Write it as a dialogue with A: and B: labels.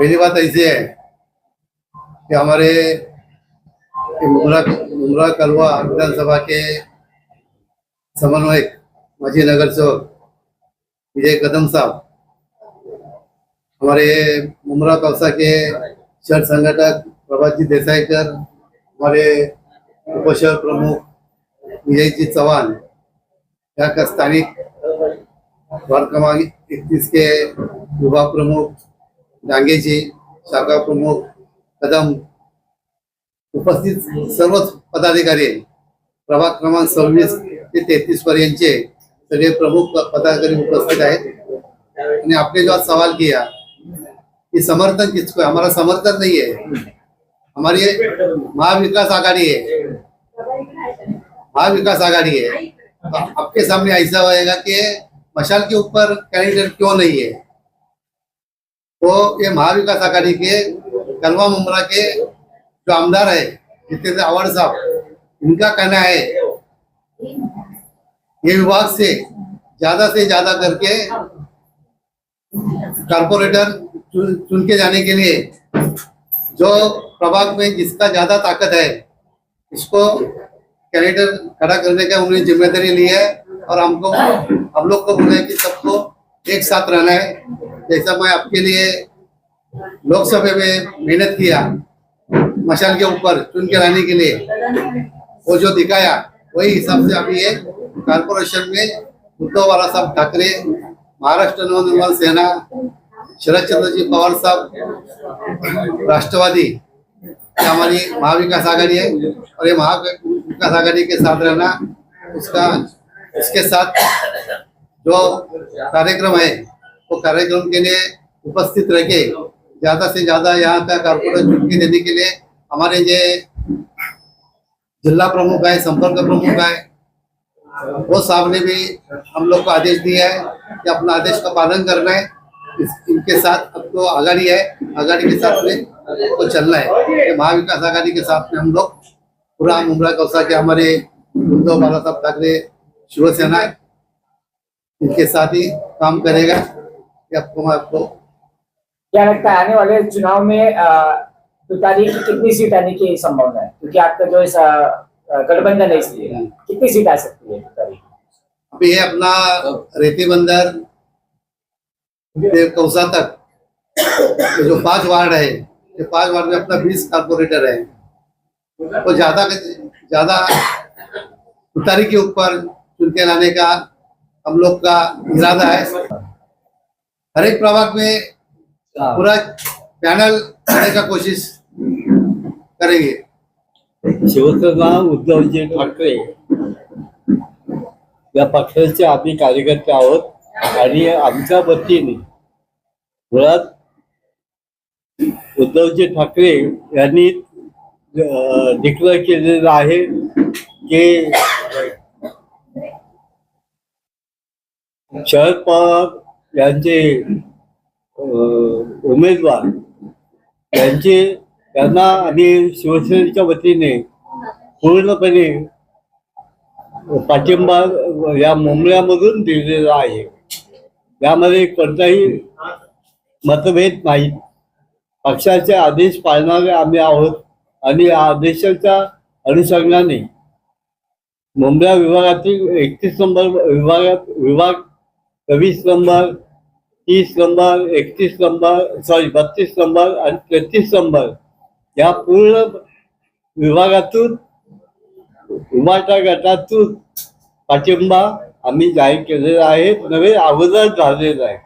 A: पहली बात ऐसी है कि हमारे मुमरा कलवा विधानसभा के समन्वयक माजी नगर सेवक विजय कदम साहब, हमारे मुमरा कौसा के शहर संगठक प्रभाजी देसाईकर, हमारे उपशहर प्रमुख विजयजी चौहान, यहाँ का स्थानिक वार्ड क्रमांक 31 के विभाग प्रमुख डांगे जी, शाखा प्रमुख कदम, उपस्थित सर्व पदाधिकारी, प्रभाग क्रमांक 26 ते 33 पर्यंतचे सगळे प्रमुख पदाधिकारी उपस्थित आहेत। आणि आपने जो सवाल किया कि समर्थन किसको है, हमारा समर्थन नहीं है, हमारी महाविकास आघाड़ी है, महाविकास आघाड़ी है। तो आपके सामने ऐसा होएगा कि मशाल के ऊपर कैंडिडेट क्यों नहीं है, तो ये महाविकास आघाड़ी के कलवा मुमरा के जो आमदार है जितेंद्र आव्हाड साहब, इनका कहना है ये विभाग से ज्यादा करके कारपोरेटर चुन के जाने के लिए जो प्रभाग में जिसका ज्यादा ताकत है इसको कैंडिडेट खड़ा करने का उन्होंने जिम्मेदारी ली है। और हम लोग को बोले कि सबको एक साथ रहना है। जैसा मैं आपके लिए लोकसभा में मेहनत किया मशाल के ऊपर चुन के लाने के लिए, वो जो दिखाया वही हिसाब से अभी ये कारपोरेशन में उद्धव बाळासाहेब ठाकरे, महाराष्ट्र नवनिर्माण सेना, शरदचंद्रजी पवार साहब, राष्ट्रवादी, हमारी महाविकास आघाड़ी है। और ये महाविकास आघाड़ी के साथ रहना, इसके साथ जो कार्यक्रम है वो कार्यक्रम के लिए उपस्थित रह के ज्यादा से ज्यादा यहाँ का कारपोरेट चुनके देने के लिए हमारे जो जिला प्रमुख है, संपर्क प्रमुख है, वो साहब ने भी हम लोग को आदेश दिया है कि अपना आदेश का पालन करना है। इनके साथ अब तो आघाड़ी है, आघाड़ी के साथ में तो चलना है। महाविकास आघाड़ी के साथ में हम लोग पूरा मुमरा कौसा के हमारे उद्धव बाळासाहेब ठाकरे शिवसेना है, इनके साथ ही काम करेगा। आपको
B: क्या लगता है आने वाले चुनाव में तुतारी की कितनी सीट आने की संभावना है, क्योंकि आपका जो गठबंधन है इसलिए कितनी सीट आ सकती है तुतारी?
A: अभी ये अपना रेती बंदर कौसा तक जो 5 वार्ड है, ये 5 वार्ड में अपना 20 कारपोरेटर है, तो ज्यादा तुतारी के ऊपर चुन के लाने का हम लोग का इरादा है। हर एक प्रभाग में पूरा पैनल करने का कोशिश करेंगे।
C: शिवसेना उद्धवजी ठाकरे या पक्षाचे आम्ही कार्यकर्ते आहोत आणि आमच्या वतीने मुळात उद्धवजी ठाकरे यांनी डिक्लेअर केलेलं आहे की शरद पवार यांचे उमेदवार त्यांना आम्ही शिवसेनेच्या वतीने पूर्णपणे पाठिंबा या मुंबईमधून दिलेला आहे। यामध्ये कोणताही मतभेद नाही, पक्षाचे आदेश पाळणारे आम्ही आहोत आणि या आदेशाच्या अनुषंगाने मुंबई विभागातील 31 नंबर विभाग 24 नंबर, 30 नंबर, 31 नंबर, 32 नंबर आणि 33 नंबर या पूर्ण विभागातून उभाटा गटातून पाठिंबा आम्ही जाहीर केलेला आहे, नवे अगोदर झालेला आहे।